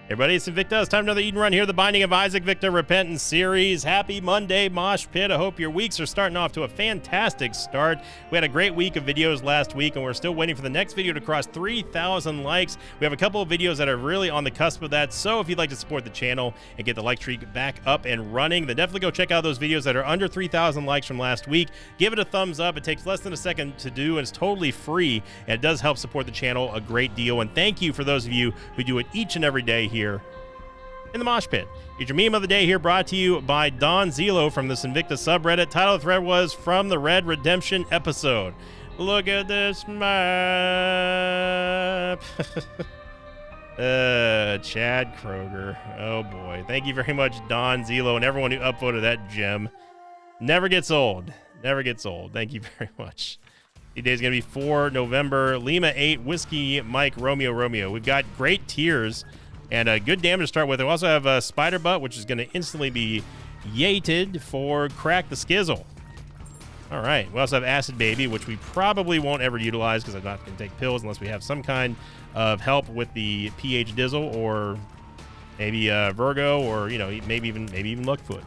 Everybody, it's Invicta. It's time for another Eden Run here, the Binding of Isaac Victor Repentance series. Happy Monday, Mosh Pit. I hope your weeks are starting off to a fantastic start. We had a great week of videos last week, and we're still waiting for the next video to cross 3,000 likes. We have a couple of videos that are really on the cusp of that, so if you'd like to support the channel and get the like streak back up and running, then definitely go check out those videos that are under 3,000 likes from last week. Give it a thumbs up. It takes less than a second to do, and it's totally free, and it does help support the channel a great deal. And thank you for those of you who do it each and every day here in the Mosh Pit. Your meme of the day here brought to you by Don Zelo from the Invicta subreddit. Title of the thread was From the Red Redemption Episode. Look at this map. Chad Kroger. Oh boy. Thank you very much, Don Zelo, and everyone who upvoted that gem. Never gets old. Never gets old. Thank you very much. Today is going to be 4 November. Lima 8, Whiskey, Mike, Romeo, Romeo. We've got great tiers and good damage to start with. We also have Spider Butt, which is going to instantly be yated for Crack the Skizzle. All right. We also have Acid Baby, which we probably won't ever utilize because I'm not going to take pills unless we have some kind of help with the pH Dizzle, or maybe Virgo, or maybe even Luckfoot.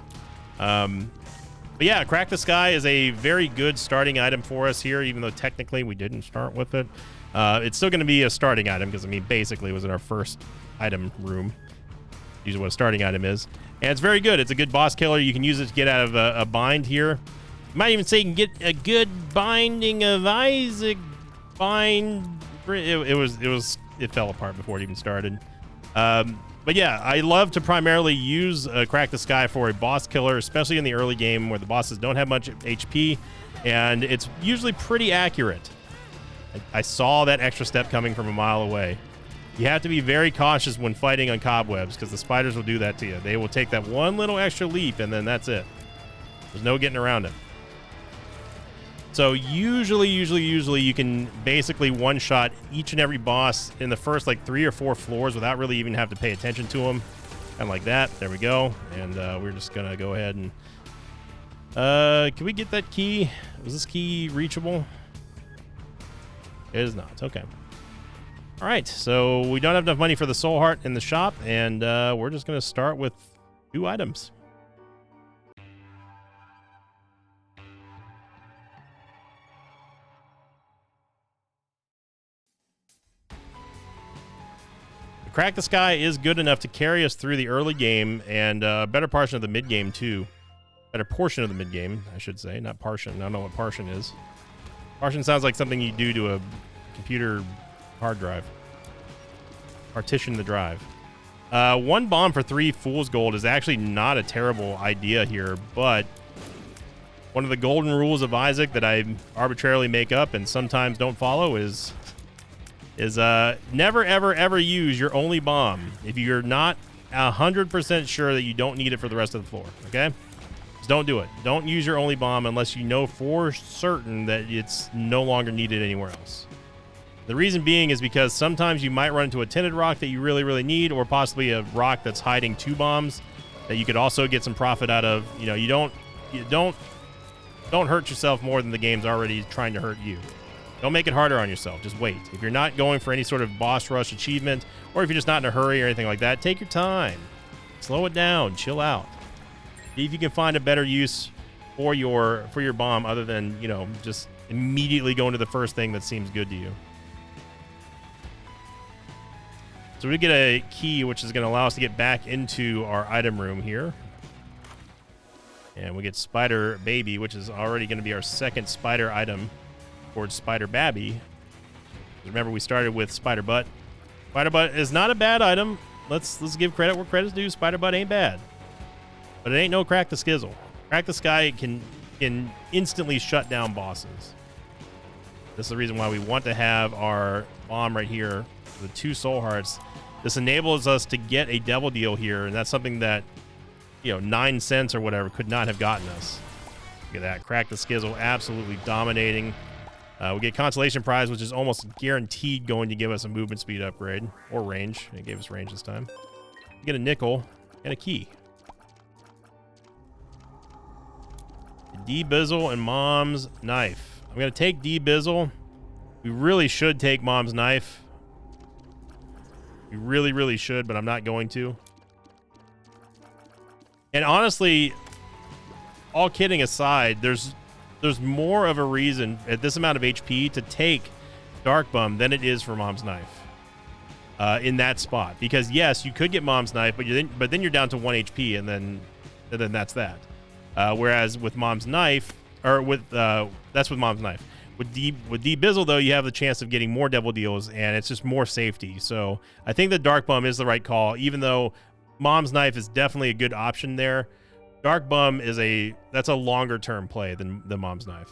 But yeah, Crack the Sky is a very good starting item for us here, even though technically we didn't start with it. It's still going to be a starting item because, I mean, basically it was in our first item room. Usually what a starting item is. And it's very good. It's a good boss killer. You can use it to get out of a bind here. You might even say you can get a good Binding of Isaac bind. It fell apart before it even started. But yeah, I love to primarily use Crack the Sky for a boss killer, especially in the early game where the bosses don't have much HP, and it's usually pretty accurate. I saw that extra step coming from a mile away. You have to be very cautious when fighting on cobwebs because the spiders will do that to you. They will take that one little extra leap, and then that's it. There's no getting around it. So usually you can basically one-shot each and every boss in the first like 3 or 4 floors without really even have to pay attention to them. Kind of like that. There we go. And we're just going to go ahead and... can we get that key? Was this key reachable? It is not. Okay. All right. So we don't have enough money for the soul heart in the shop, and we're just going to start with 2 items. Crack the Sky is good enough to carry us through the early game and a better portion of the mid game too. Better portion of the mid game, I should say, not partition. I don't know what partition is. Partition sounds like something you do to a computer hard drive. Partition the drive. 1 bomb for 3 fool's gold is actually not a terrible idea here, but one of the golden rules of Isaac that I arbitrarily make up and sometimes don't follow is never, ever use your only bomb if you're not 100% sure that you don't need it for the rest of the floor, okay? Just don't do it. Don't use your only bomb unless you know for certain that it's no longer needed anywhere else. The reason being is because sometimes you might run into a tinted rock that you really need, or possibly a rock that's hiding 2 bombs that you could also get some profit out of. You don't hurt yourself more than the game's already trying to hurt you. Don't make it harder on yourself. Just wait. If you're not going for any sort of boss rush achievement, or if you're just not in a hurry or anything like that, take your time. Slow it down. Chill out. See if you can find a better use for your bomb other than, just immediately going to the first thing that seems good to you. So we get a key, which is going to allow us to get back into our item room here. And we get Spider Baby, which is already going to be our second spider item towards Spider Babby. Remember, we started with Spider Butt. Spider Butt is not a bad item. Let's give credit where credit's due. Spider Butt ain't bad, but it ain't no Crack the Skizzle. Crack the Sky can instantly shut down bosses. This is the reason why we want to have our bomb right here, the 2 soul hearts. This enables us to get a devil deal here, and that's something that 9 cents or whatever could not have gotten us. Look at that. Crack the Skizzle absolutely dominating. We get Consolation Prize, which is almost guaranteed going to give us a movement speed upgrade, or range. It gave us range this time. We get a nickel and a key. D-Bizzle and Mom's Knife. I'm going to take D-Bizzle. We really should take Mom's Knife. We really, really should, but I'm not going to. And honestly, all kidding aside, there's more of a reason at this amount of HP to take Dark Bum than it is for Mom's Knife in that spot. Because yes, you could get Mom's Knife, but then you're down to 1 HP, and then that's that. Whereas with Mom's Knife, or with that's with Mom's Knife. With D-Bizzle, though, you have the chance of getting more double deals, and it's just more safety. So I think the Dark Bum is the right call, even though Mom's Knife is definitely a good option there. Dark Bum that's a longer term play than the Mom's Knife.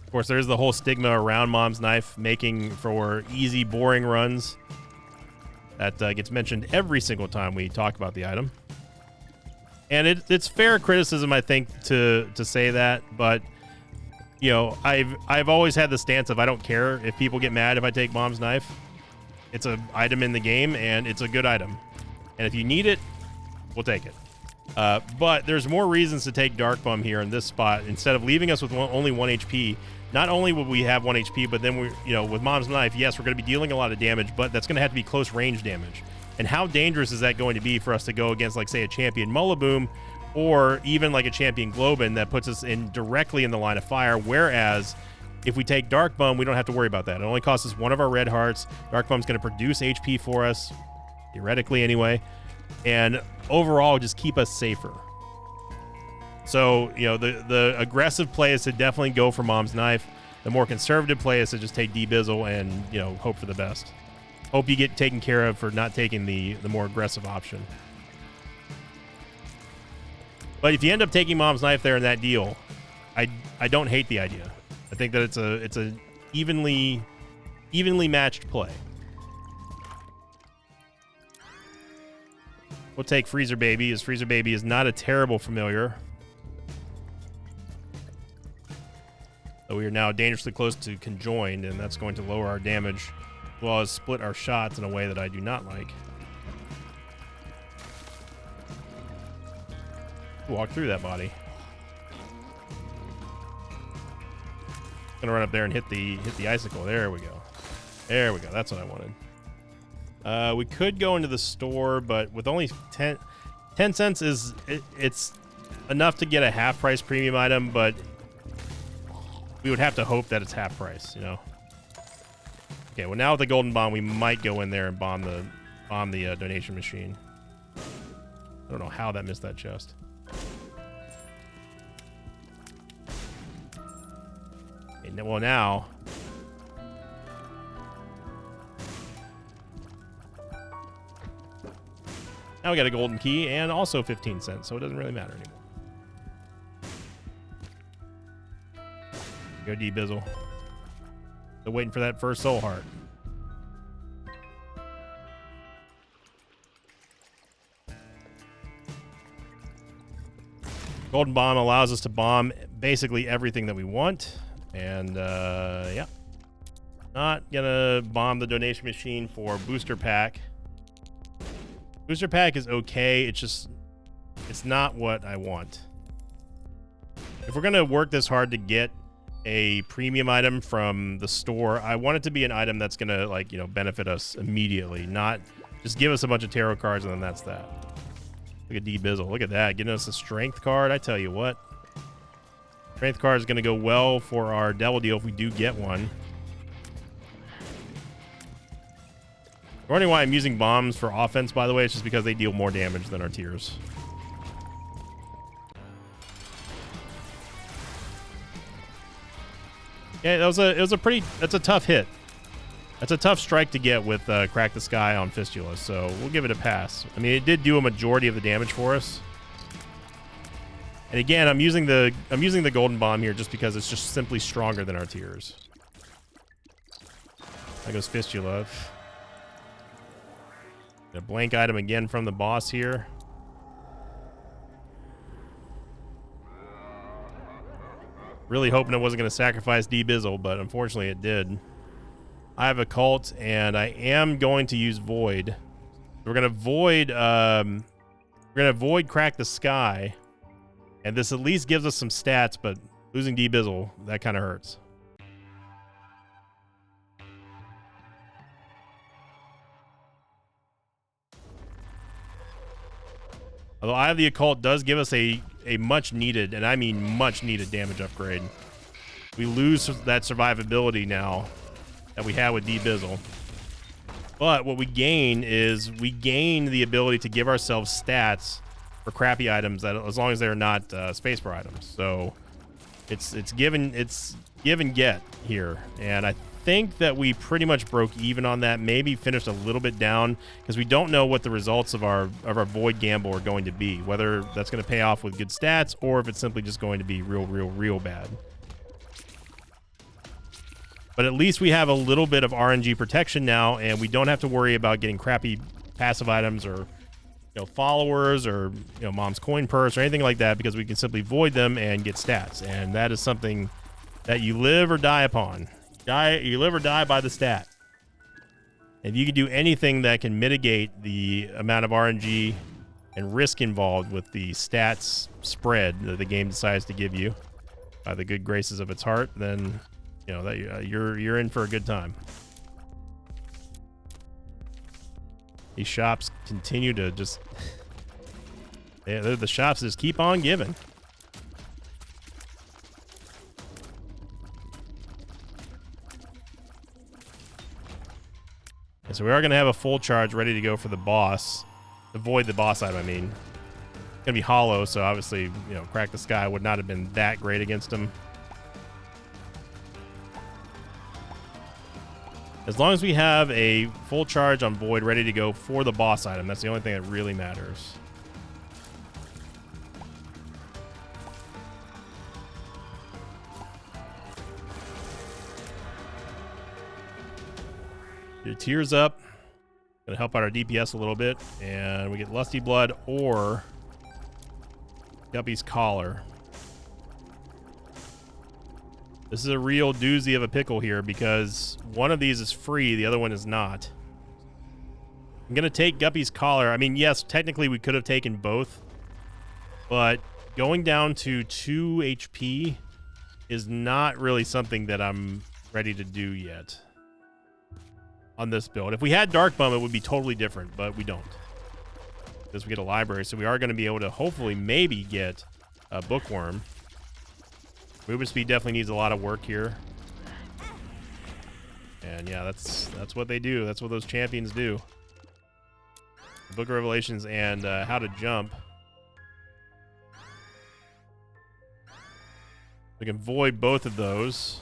Of course, there's the whole stigma around Mom's Knife, making for easy, boring runs. That gets mentioned every single time we talk about the item. And it's fair criticism, I think, to say that. But, you know, I've always had the stance of I don't care if people get mad if I take Mom's Knife. It's an item in the game, and it's a good item. And if you need it, we'll take it. But there's more reasons to take Dark Bum here in this spot. Instead of leaving us with only 1 HP, not only will we have 1 HP, but then with Mom's Knife, yes, we're going to be dealing a lot of damage, but that's going to have to be close range damage. And how dangerous is that going to be for us to go against, like, say, a champion Mullaboom, or even like a champion Globin that puts us directly in the line of fire? Whereas if we take Dark Bum, we don't have to worry about that. It only costs us 1 of our red hearts. Dark Bum's going to produce HP for us, theoretically anyway, and overall just keep us safer. So, you know, the aggressive play is to definitely go for Mom's Knife. The more conservative play is to just take D-Bizzle and, you know, hope for the best. Hope you get taken care of for not taking the more aggressive option. But if you end up taking Mom's Knife there in that deal, I don't hate the idea. I think that it's a evenly matched play. We'll take Freezer Baby, as Freezer Baby is not a terrible familiar. So we are now dangerously close to conjoined, and that's going to lower our damage as well as split our shots in a way that I do not like. Walk through that body. Gonna run up there and hit the icicle. There we go. There we go. That's what I wanted. We could go into the store, but with only 10 cents it's enough to get a half price premium item, but we would have to hope that it's half price, you know. Okay, well, now with the golden bomb, we might go in there and bomb the donation machine. I don't know how that missed that chest. Okay, well, now we got a golden key and also 15 cents, so it doesn't really matter anymore. Go D-Bizzle. Still waiting for that first soul heart. Golden bomb allows us to bomb basically everything that we want. And yeah, not gonna bomb the donation machine for booster pack. Booster pack is okay. It's not what I want. If we're gonna work this hard to get a premium item from the store, I want it to be an item that's gonna, like, you know, benefit us immediately, not just give us a bunch of tarot cards and then that's that. Look at D-Bizzle. Look at that, getting us a strength card. I tell you what, strength card is gonna go well for our devil deal if we do get one. Wondering why I'm using bombs for offense, by the way. It's just because they deal more damage than our tiers. Yeah, that's a tough hit. That's a tough strike to get with Crack the Sky on Fistula, so we'll give it a pass. I mean, it did do a majority of the damage for us. And again, I'm using the golden bomb here just because it's just simply stronger than our tiers. There goes Fistula. A blank item again from the boss here. Really hoping it wasn't going to sacrifice D-Bizzle, but unfortunately it did. I have a cult, and I am going to use Void. We're gonna void Crack the Sky, and this at least gives us some stats, but losing D-Bizzle, that kind of hurts. Although Eye of the Occult does give us a much needed, and I mean much needed, damage upgrade. We lose that survivability now that we had with D-Bizzle. But what we gain is we gain the ability to give ourselves stats for crappy items, that as long as they're not spacebar items. So it's give and get here, and I think that we pretty much broke even on that. Maybe finished a little bit down because we don't know what the results of our void gamble are going to be, whether that's going to pay off with good stats or if it's simply just going to be real bad. But at least we have a little bit of RNG protection now, and we don't have to worry about getting crappy passive items or followers or mom's coin purse or anything like that, because we can simply void them and get stats. And that is something that you live or die upon. You live or die by the stat. If you can do anything that can mitigate the amount of RNG and risk involved with the stats spread that the game decides to give you by the good graces of its heart, then that you're in for a good time. These shops continue to just the shops just keep on giving. And so we are going to have a full charge ready to go for the boss. Avoid the boss item, I mean. It's going to be hollow, so obviously, Crack the Sky would not have been that great against him. As long as we have a full charge on Void ready to go for the boss item, that's the only thing that really matters. Your Tears up. Gonna help out our DPS a little bit. And we get Lusty Blood or Guppy's Collar. This is a real doozy of a pickle here because one of these is free, the other one is not. I'm going to take Guppy's Collar. I mean, yes, technically we could have taken both, but going down to 2 HP is not really something that I'm ready to do yet on this build. If we had Dark Bum, it would be totally different, but we don't. Because we get a library, so we are going to be able to hopefully maybe get a Bookworm. Movement speed definitely needs a lot of work here. And yeah, that's what they do. That's what those champions do. The Book of Revelations and How to Jump. We can void both of those.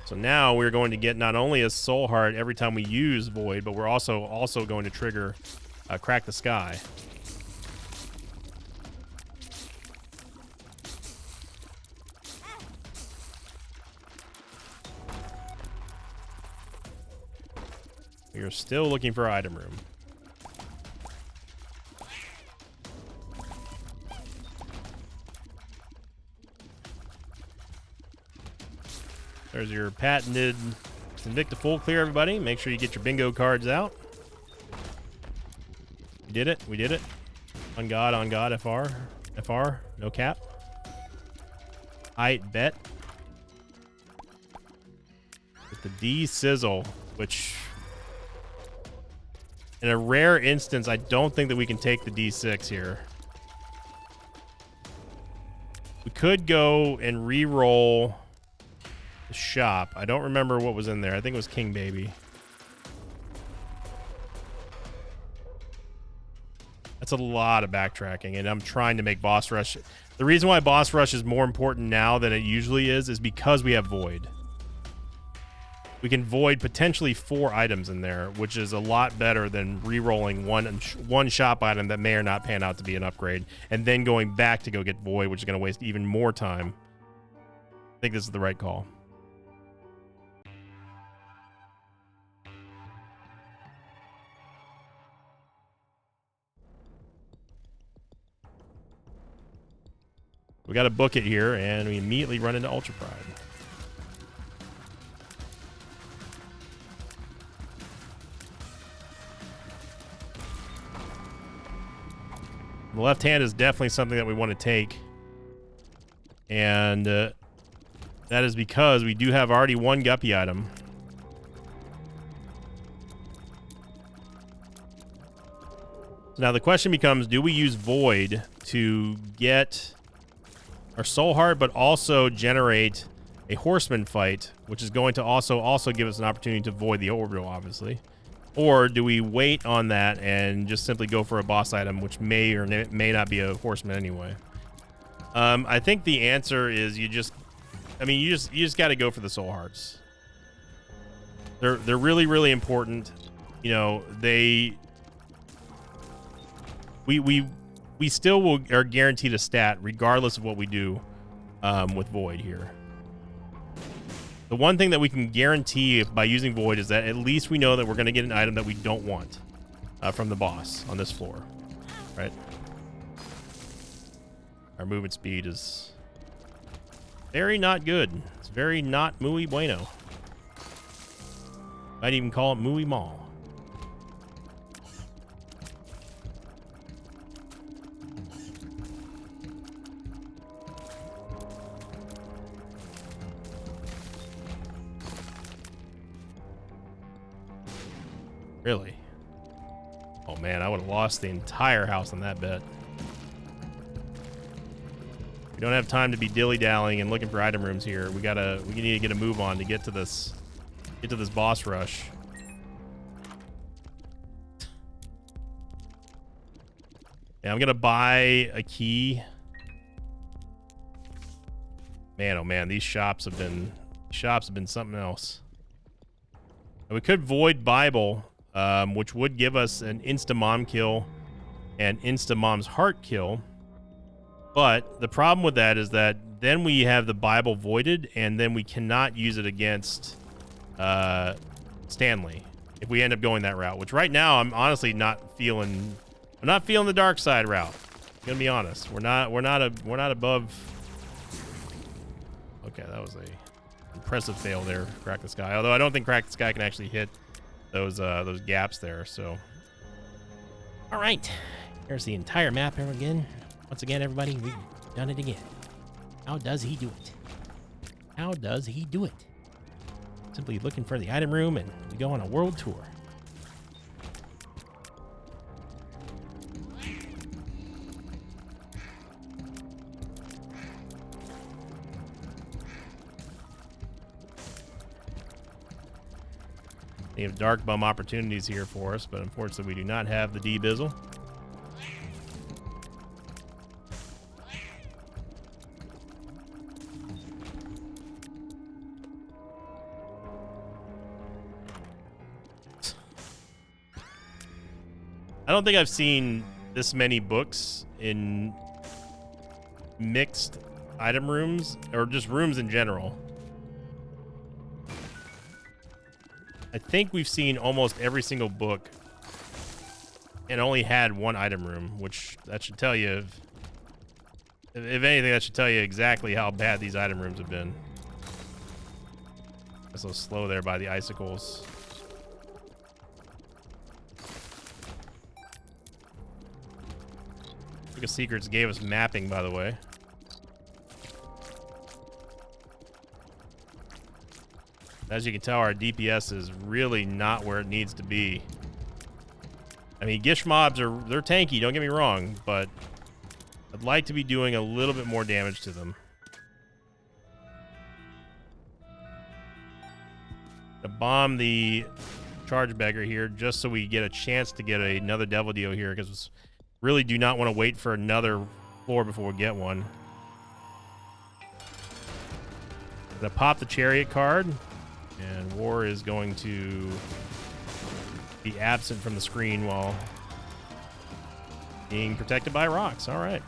So now we're going to get not only a Soul Heart every time we use Void, but we're also going to trigger Crack the Sky. We are still looking for item room. There's your patented Invicta Full Clear, everybody. Make sure you get your bingo cards out. We did it. We did it. On God, FR, no cap. Height bet. With the D Sizzle, which in a rare instance, I don't think that we can take the D6 here. We could go and re-roll the shop. I don't remember what was in there. I think it was King Baby. That's a lot of backtracking, and I'm trying to make Boss Rush. The reason why Boss Rush is more important now than it usually is because we have Void. We can void potentially 4 items in there, which is a lot better than re-rolling one shop item that may or not pan out to be an upgrade, and then going back to go get void, which is going to waste even more time. I think this is the right call. We got to book it here, and we immediately run into Ultra Pride. The left hand is definitely something that we want to take. And that is because we do have already one guppy item. So now the question becomes, do we use Void to get our Soul Heart, but also generate a Horseman fight, which is going to also give us an opportunity to void the Orbital, obviously? Or do we wait on that and just simply go for a boss item, which may or may not be a Horseman anyway? I think the answer is you just got to go for the Soul Hearts. They're really, really important. You know, we still are guaranteed a stat regardless of what we do with Void here. The one thing that we can guarantee by using Void is that at least we know that we're going to get an item that we don't want from the boss on this floor, right? Our movement speed is very not good. It's very not muy bueno. Might even call it muy mal. Really? Oh man, I would have lost the entire house on that bet. We don't have time to be dilly-dallying and looking for item rooms here. We need to get a move on to get to this boss rush. Yeah, I'm gonna buy a key. Man, oh man, these shops have been something else. And we could void Bible, which would give us an insta-mom kill and insta-mom's heart kill. But the problem with that is that then we have the Bible voided, and then we cannot use it against Stanley if we end up going that route. Which right now I'm honestly not feeling. I'm not feeling the dark side route. I'm gonna be honest. We're not above. Okay, that was a impressive fail there, Crack the Sky. Although I don't think Crack the Sky can actually hit those gaps there. So, all right, here's the entire map here again. Once again, everybody, we've done it again. How does he do it? How does he do it? Simply looking for the item room, and we go on a world tour. We have dark bum opportunities here for us, but unfortunately we do not have the D-Bizzle. I don't think I've seen this many books in mixed item rooms, or just rooms in general. I think we've seen almost every single book and only had one item room, which that should tell you, if anything, that should tell you exactly how bad these item rooms have been. I'm so slow there by the icicles. Book of Secrets gave us mapping, by the way. As you can tell, our DPS is really not where it needs to be. I mean, Gish mobs they're tanky, don't get me wrong, but I'd like to be doing a little bit more damage to them. To bomb the Charge Beggar here just so we get a chance to get another Devil Deal here, because really do not want to wait for another floor before we get one. Gonna pop the Chariot card. And War is going to be absent from the screen while being protected by rocks. All right.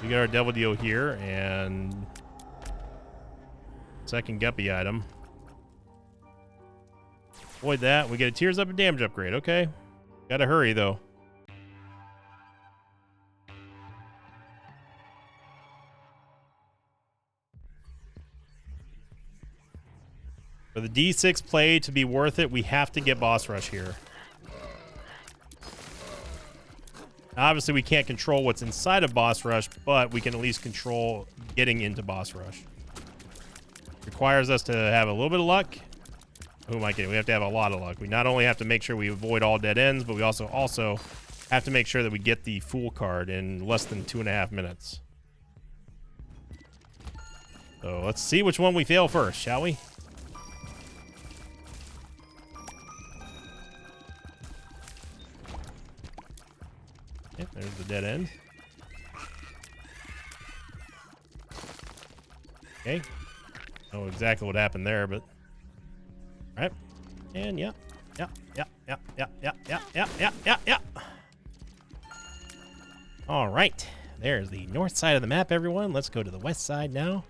We got our Devil Deal here, and second guppy item. Avoid that. We get a Tears Up and damage upgrade. Okay. Gotta hurry, though. For the D6 play to be worth it, we have to get Boss Rush here. Obviously, we can't control what's inside of Boss Rush, but we can at least control getting into Boss Rush. Requires us to have a little bit of luck. Who am I kidding? We have to have a lot of luck. We not only have to make sure we avoid all dead ends, but we also have to make sure that we get the Fool card in less than 2.5 minutes. So let's see which one we fail first, shall we? Yep, there's the dead end. Okay. I don't know exactly what happened there, but... Alright. And yeah. Alright. There's the north side of the map, everyone. Let's go to the west side now.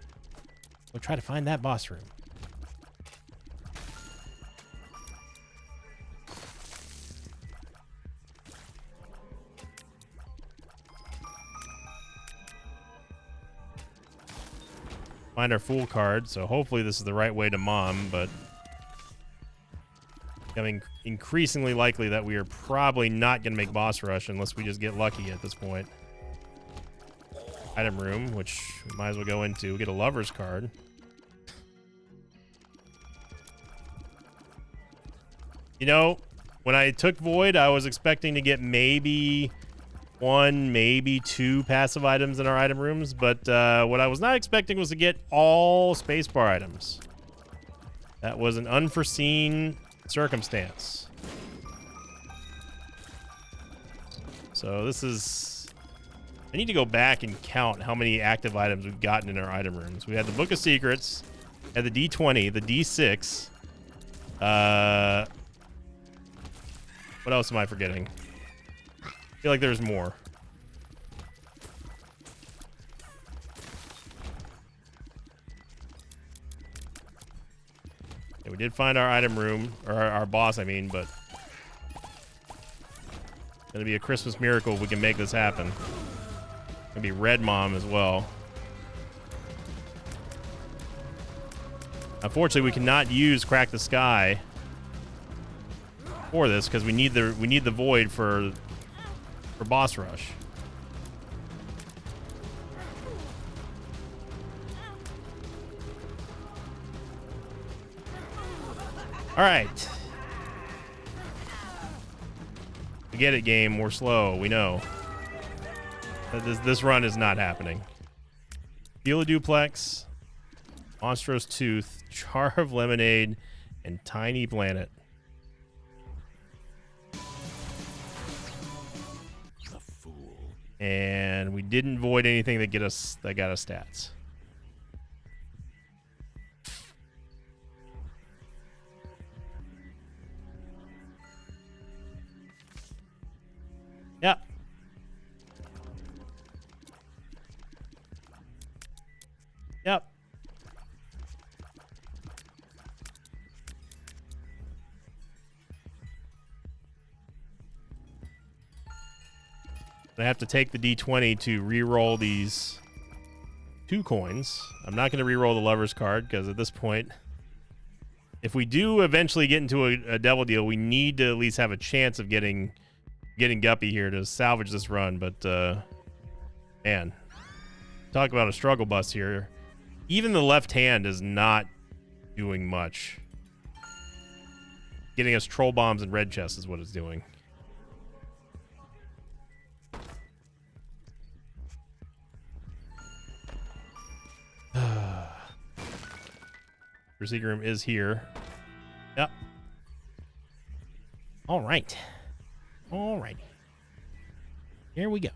We'll try to find that boss room. Find our Fool card, so hopefully this is the right way to Mom, but becoming increasingly likely that we are probably not going to make Boss Rush unless we just get lucky at this point. Item room, which we might as well go into. We get a Lover's card. You know, when I took Void, I was expecting to get maybe 1, maybe 2 passive items in our item rooms, but what I was not expecting was to get all spacebar items. That was an unforeseen circumstance. So this is... I need to go back and count how many active items we've gotten in our item rooms. We had the Book of Secrets, had the D20, the D6. What else am I forgetting? I feel like there's more. Yeah, we did find our item room, or our boss, I mean, but it's gonna be a Christmas miracle if we can make this happen. Gonna be Red Mom as well. Unfortunately, we cannot use Crack the Sky for this because we need the Void for Boss Rush. All right. We get it, game. We're slow. We know. This run is not happening. Feel a Duplex, Monstrous Tooth, Jar of Lemonade, and Tiny Planet. And we didn't void anything that got us stats. Yep. Yep. I have to take the D20 to re-roll these 2 coins. I'm not going to re-roll the Lover's card because at this point, if we do eventually get into a devil deal, we need to at least have a chance of getting Guppy here to salvage this run. But man, talk about a struggle bus here. Even the left hand is not doing much. Getting us troll bombs and red chests is what it's doing. Your secret room is here. Yep. All right. All right. Here we go.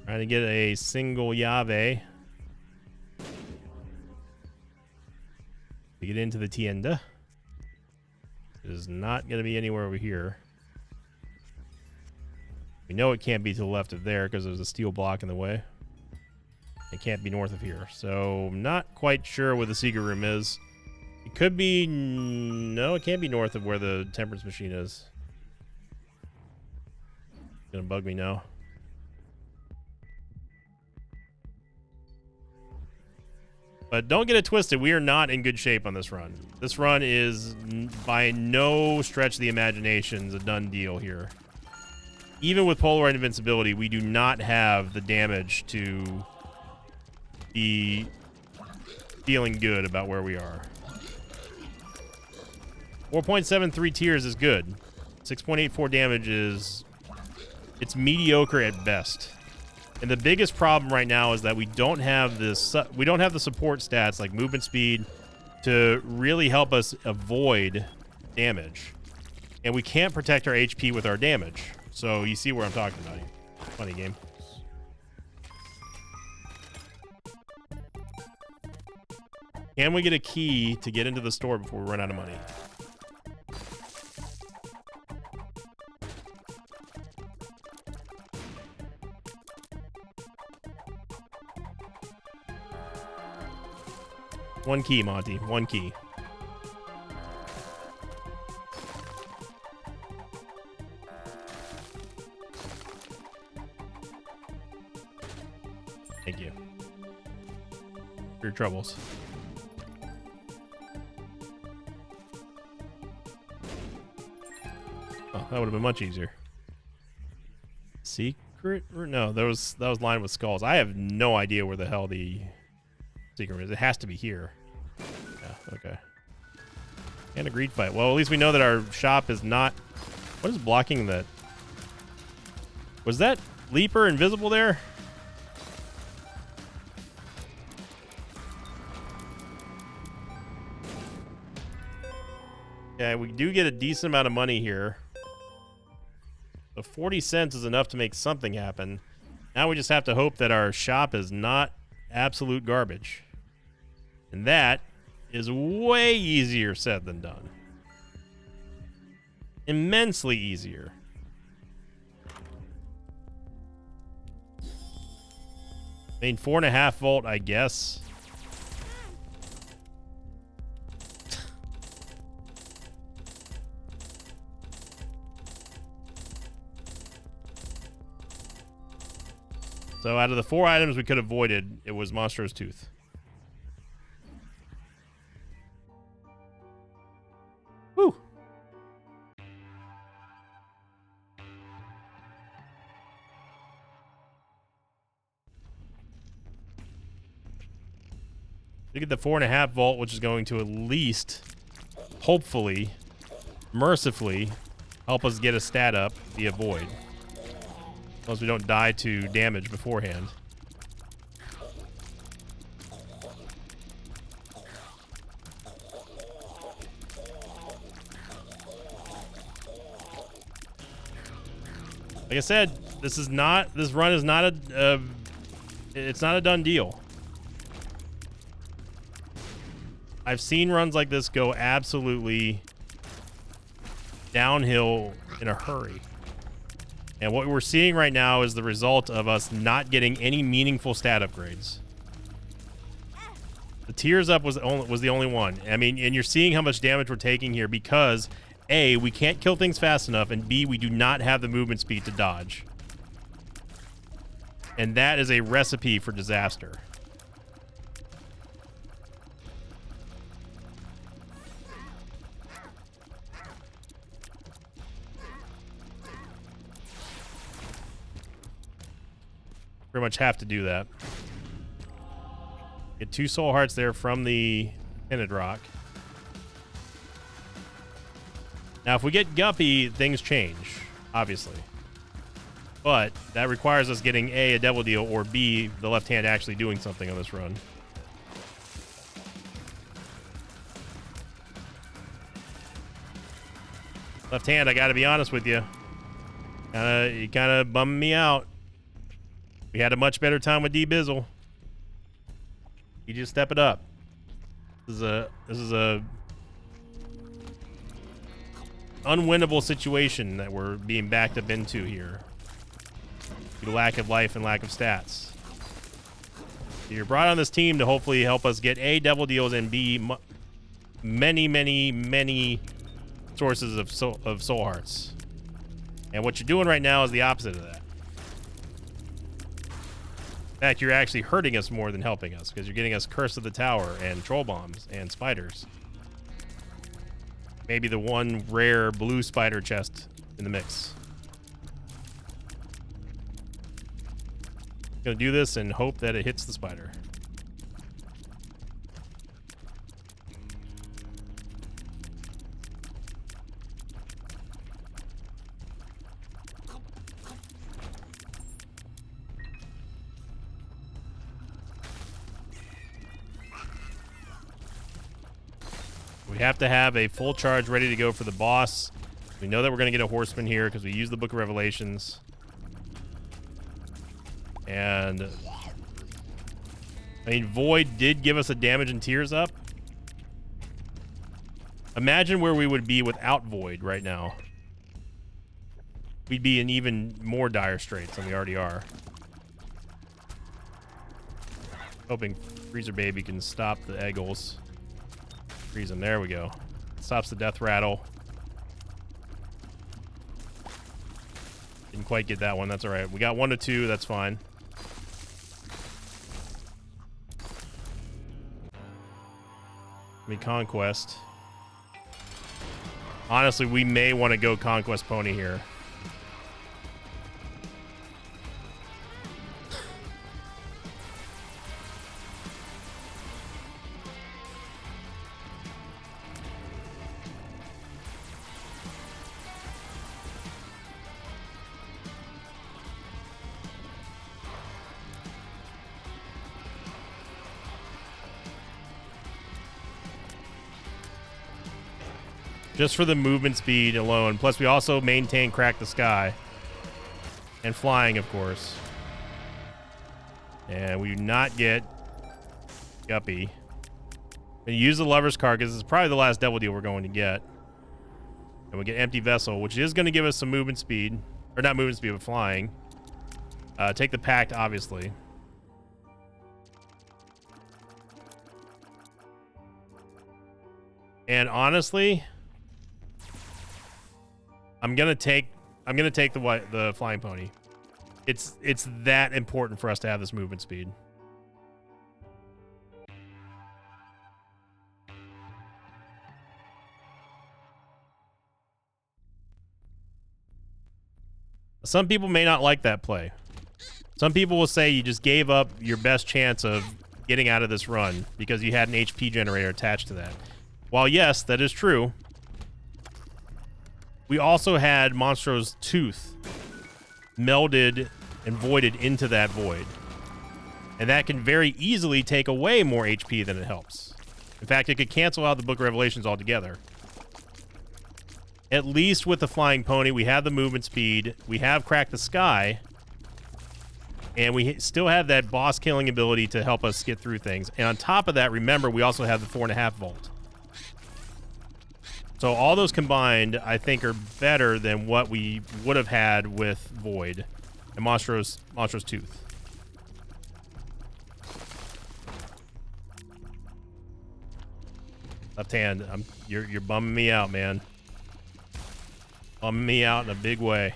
Trying to get a single Yave to get into the tienda. It is not going to be anywhere over here. We know it can't be to the left of there because there's a steel block in the way. It can't be north of here. So I'm not quite sure where the secret room is. It could be... No, it can't be north of where the temperance machine is. It's gonna bug me now. But don't get it twisted. We are not in good shape on this run. This run is by no stretch of the imagination a done deal here. Even with Polaroid Invincibility, we do not have the damage to be feeling good about where we are. 4.73 tiers is good. 6.84 damage is... It's mediocre at best. And the biggest problem right now is that we don't have this. We don't have the support stats like movement speed to really help us avoid damage, and we can't protect our HP with our damage. So you see where I'm talking about here. Funny game. Can we get a key to get into the store before we run out of money? One key, Monty. One key. Thank you for your troubles. Oh, that would have been much easier. Secret? No, that was lined with skulls. I have no idea where the hell the secret is. It has to be here. Yeah, okay. And a greed fight. Well, at least we know that our shop is not... What is blocking that? Was that Leaper invisible there? Yeah, we do get a decent amount of money here. So 40 cents is enough to make something happen. Now we just have to hope that our shop is not absolute garbage. And that is way easier said than done. Immensely easier. I mean, 4.5 volt, I guess. So out of the 4 items we could have avoided, it was Monstro's Tooth. Woo! We get the 4.5 volt, which is going to at least, hopefully, mercifully, help us get a stat up via Void. As long as we don't die to damage beforehand. Like I said, this run is not it's not a done deal. I've seen runs like this go absolutely downhill in a hurry. And what we're seeing right now is the result of us not getting any meaningful stat upgrades. The tears up was the only one. I mean, and you're seeing how much damage we're taking here because A, we can't kill things fast enough, and B, we do not have the movement speed to dodge. And that is a recipe for disaster. Pretty much have to do that. Get 2 soul hearts there from the Tinted Rock. Now, if we get Guppy, things change, obviously. But that requires us getting A, a Devil Deal, or B, the left hand actually doing something on this run. Left hand, I gotta be honest with you. You kind of bummed me out. We had a much better time with D-Bizzle. You just step it up. This is a unwinnable situation that we're being backed up into here. Due to lack of life and lack of stats. You're brought on this team to hopefully help us get A, devil deals, and B, many sources of soul hearts. And what you're doing right now is the opposite of that. In fact, you're actually hurting us more than helping us, because you're getting us Curse of the Tower and Troll Bombs and spiders. Maybe the one rare blue spider chest in the mix. Gonna do this and hope that it hits the spider. We have to have a full charge ready to go for the boss. We know that we're going to get a horseman here because we use the Book of Revelations. And I mean, Void did give us a damage and tears up. Imagine where we would be without Void right now. We'd be in even more dire straits than we already are. Hoping Freezer Baby can stop the Eggles. Freeze him. There we go. Stops the death rattle. Didn't quite get that one. That's all right. We got 1 to 2. That's fine. I mean, Conquest. Honestly, we may want to go Conquest Pony here. Just for the movement speed alone. Plus, we also maintain Crack the Sky. And flying, of course. And we do not get Guppy. And use the Lover's card because it's probably the last devil deal we're going to get. And we get Empty Vessel, which is going to give us some movement speed. Or not movement speed, but flying. Take the Pact, obviously. And honestly, I'm gonna take the Flying Pony. It's that important for us to have this movement speed. Some people may not like that play. Some people will say you just gave up your best chance of getting out of this run because you had an HP generator attached to that. While yes, that is true, we also had Monstro's Tooth melded and voided into that void. And that can very easily take away more HP than it helps. In fact, it could cancel out the Book of Revelations altogether. At least with the Flying Pony, we have the movement speed, we have Crack the Sky, and we still have that boss killing ability to help us get through things. And on top of that, remember, we also have the 4.5 volt. So all those combined, I think, are better than what we would have had with Void and Monstro's Tooth. Left hand, you're bumming me out, man. Bumming me out in a big way.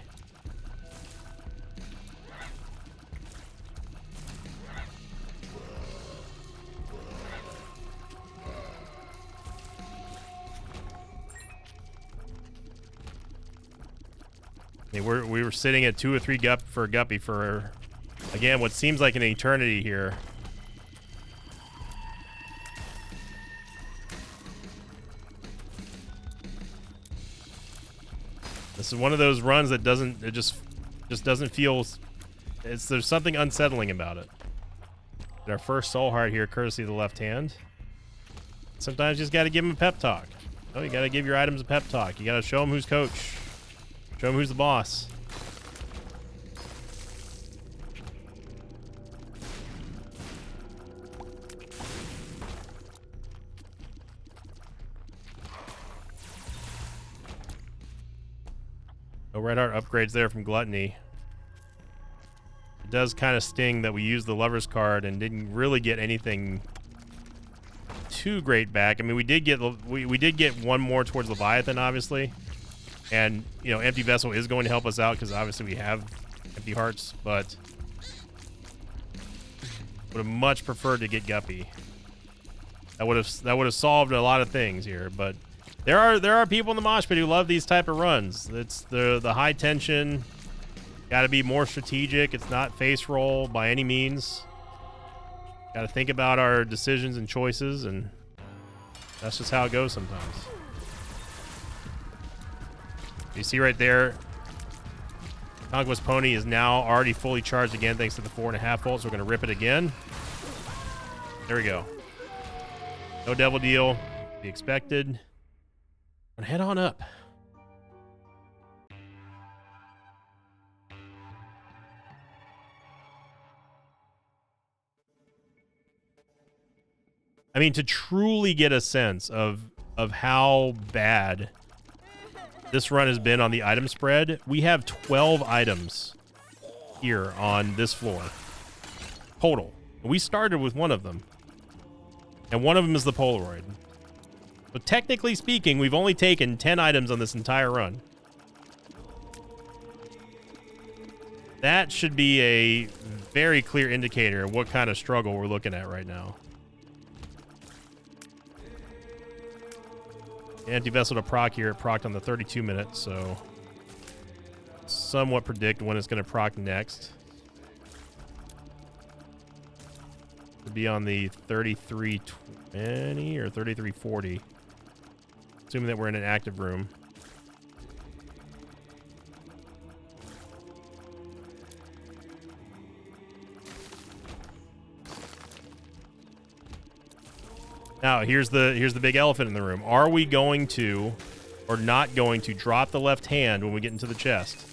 I mean, we were sitting at 2 or 3 for Guppy for, again, what seems like an eternity here. This is one of those runs that just doesn't feel, there's something unsettling about it. Our first soul heart here, courtesy of the left hand. Sometimes you just got to give him a pep talk. Oh, you got to give your items a pep talk. You got to show them who's coach. Show him who's the boss. No Red Heart upgrades there from Gluttony. does kind of sting that we used the Lover's card and didn't really get anything too great back. I mean, we did get one more towards Leviathan, obviously, and you know, Empty Vessel is going to help us out because obviously we have empty hearts, but would have much preferred to get Guppy. That would have solved a lot of things here, but there are people in the mosh pit who love these type of runs. It's the high tension. Got to be more strategic. It's not face roll by any means. Got to think about our decisions and choices, and that's just how it goes sometimes. You see right there, Conquest Pony is now already fully charged again thanks to the 4.5 volts. We're going to rip it again. There we go. No Devil Deal. Be expected. And head on up. I mean, to truly get a sense of how bad this run has been on the item spread, we have 12 items here on this floor total. We started with one of them, and one of them is the Polaroid. So technically speaking, we've only taken 10 items on this entire run. That should be a very clear indicator of what kind of struggle we're looking at right now. Empty Vessel to proc here. It procced on the 32 minutes, so somewhat predict when it's going to proc next. It'll be on the 3320 or 3340. Assuming that we're in an active room. Now, here's the big elephant in the room. Are we going to or not going to drop the left hand when we get into the chest?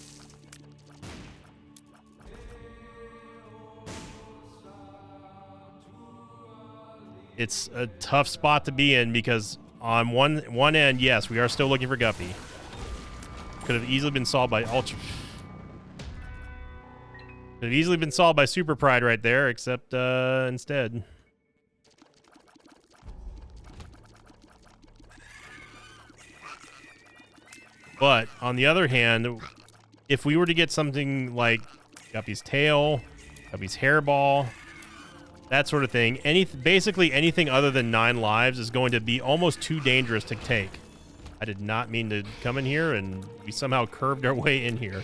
It's a tough spot to be in because on one end, yes, we are still looking for Guppy. Could have easily been solved by Ultra. Could have easily been solved by Super Pride right there, except instead. But on the other hand, if we were to get something like Guppy's tail, Guppy's hairball, that sort of thing, basically anything other than 9 lives is going to be almost too dangerous to take. I did not mean to come in here, and we somehow curved our way in here.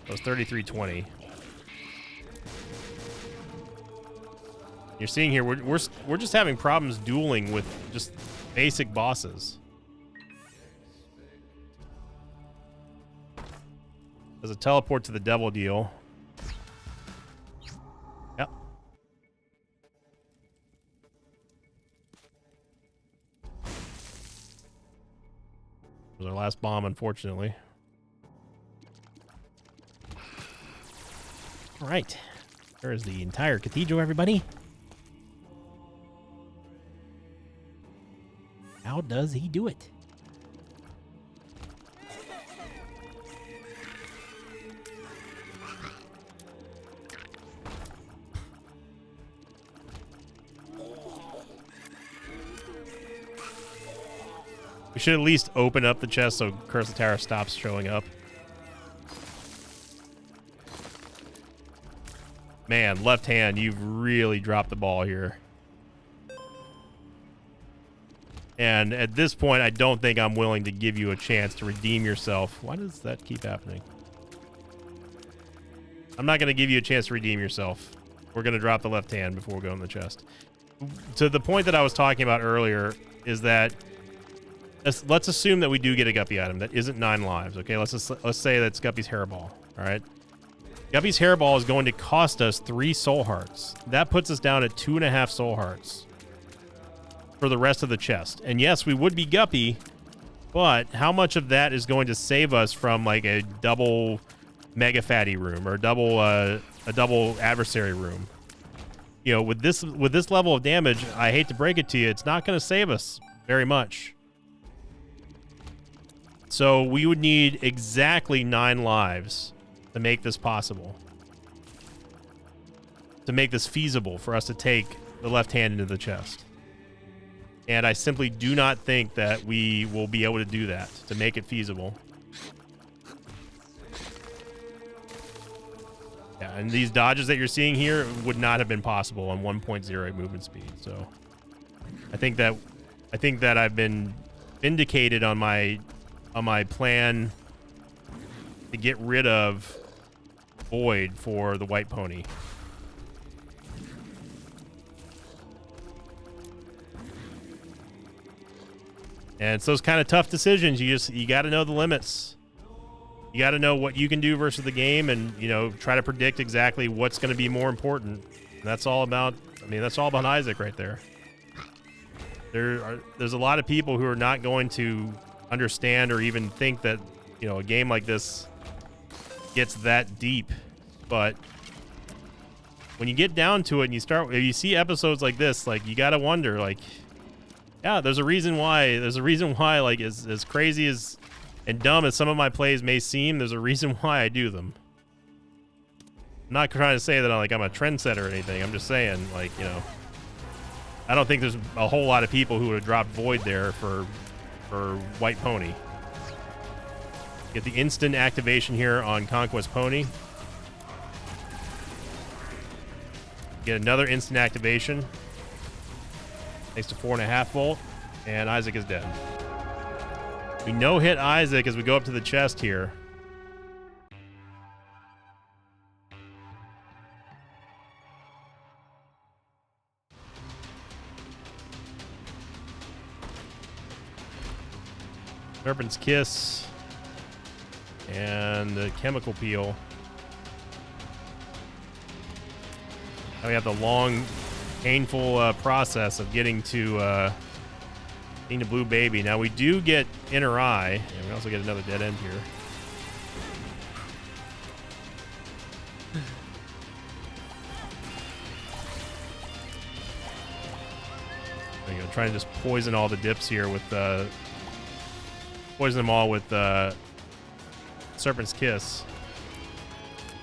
That was 3320. You're seeing here, we're just having problems dueling with just basic bosses. There's a teleport to the Devil Deal. Yep. Was our last bomb, unfortunately. All right. There's the entire cathedral, everybody. How does he do it? We should at least open up the chest so Curse of Terra stops showing up. Man, left hand, you've really dropped the ball here. And at this point, I don't think I'm willing to give you a chance to redeem yourself. Why does that keep happening? I'm not going to give you a chance to redeem yourself. We're going to drop the left hand before we go in the chest. To the point that I was talking about earlier is that let's assume that we do get a Guppy item that isn't 9 lives. Okay, let's say that's Guppy's hairball. All right, Guppy's hairball is going to cost us 3 soul hearts. That puts us down at 2.5 soul hearts for the rest of the chest. And yes, we would be Guppy, but how much of that is going to save us from like a double mega fatty room or a double adversary room? You know, with this level of damage, I hate to break it to you, it's not going to save us very much. So we would need exactly 9 lives to make this possible. To make this feasible for us to take the left hand into the chest. And I simply do not think that we will be able to do that, to make it feasible. Yeah, and these dodges that you're seeing here would not have been possible on 1.08 movement speed. So I think that I've been vindicated on my plan to get rid of Void for the white pony. And it's those kind of tough decisions. You got to know the limits. You got to know what you can do versus the game, and try to predict exactly what's going to be more important. And that's all about. That's all about Isaac right there. There's a lot of people who are not going to understand or even think that a game like this gets that deep. But when you get down to it and you see episodes like this, like you got to wonder, like. Yeah, there's a reason why. Like, as crazy as and dumb as some of my plays may seem, there's a reason why I do them. I'm not trying to say that I'm a trendsetter or anything. I'm just saying, like, I don't think there's a whole lot of people who would have dropped Void there for White Pony. Get the instant activation here on Conquest Pony. Get another instant activation. Thanks to 4.5 volt, and Isaac is dead. We no-hit Isaac as we go up to the chest here. Serpent's Kiss and the Chemical Peel. Now we have the long, painful process of getting to Blue Baby. Now we do get Inner Eye, and we also get another dead end here. There you go. Trying to just poison all the dips here with poison them all with Serpent's Kiss.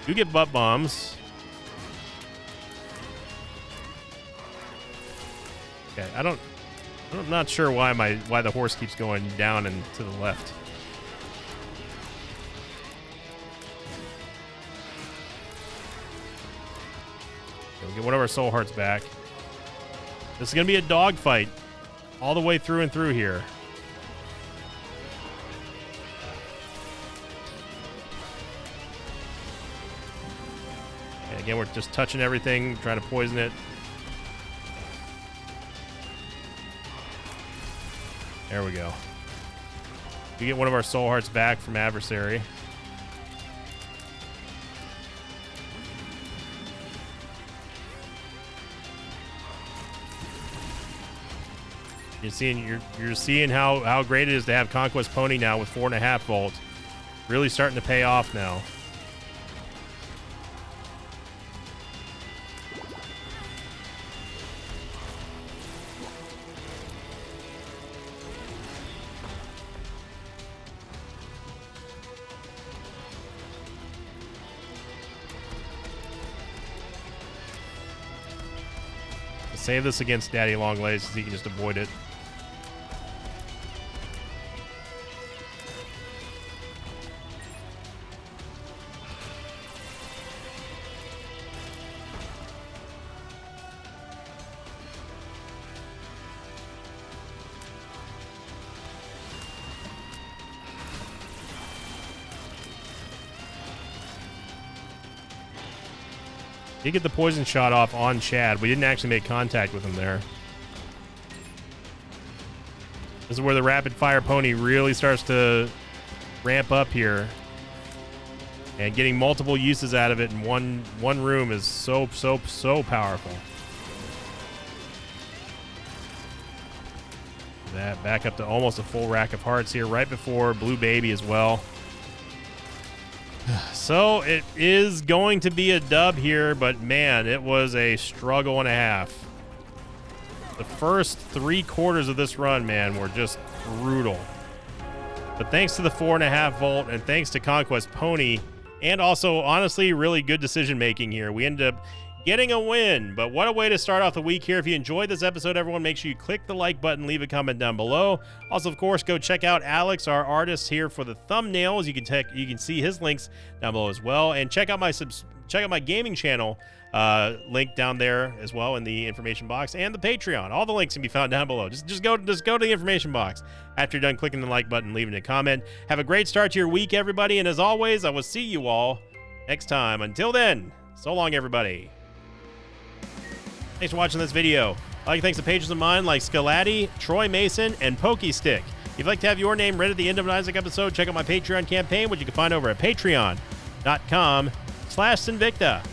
Do get butt bombs. Okay, I'm not sure why the horse keeps going down and to the left. Okay, we'll get one of our soul hearts back. This is gonna be a dogfight all the way through and through here. And again, we're just touching everything, trying to poison it. There we go. We get one of our soul hearts back from Adversary. You're seeing how great it is to have Conquest Pony now with 4.5 volt. Really starting to pay off now. Save this against Daddy Longlegs so he can just avoid it. Did get the poison shot off on Chad. We didn't actually make contact with him there. This is where the rapid fire pony really starts to ramp up here. And getting multiple uses out of it in one room is so powerful. That back up to almost a full rack of hearts here right before Blue Baby as well. So it is going to be a dub here, but man, it was a struggle and a half. The first 3 quarters of this run, man, were just brutal. But thanks to the 4.5 volt and thanks to Conquest Pony, and also, honestly, really good decision making here, we ended up getting a win. But what a way to start off the week here. If you enjoyed this episode, everyone, make sure you click the like button, leave a comment down below. Also, of course, go check out Alex, our artist here for the thumbnails. You can see his links down below as well, and check out my gaming channel link down there as well in the information box, and the Patreon. All the links can be found down below. Just go to the information box after you're done clicking the like button, leaving a comment. Have a great start to your week, everybody, and as always, I will see you all next time. Until then, so long, everybody. Thanks for watching this video. I'd like to thank some patrons of mine like Skelati, Troy Mason, and Pokestick. If you'd like to have your name read at the end of an Isaac episode, check out my Patreon campaign, which you can find over at patreon.com/Sinvicta.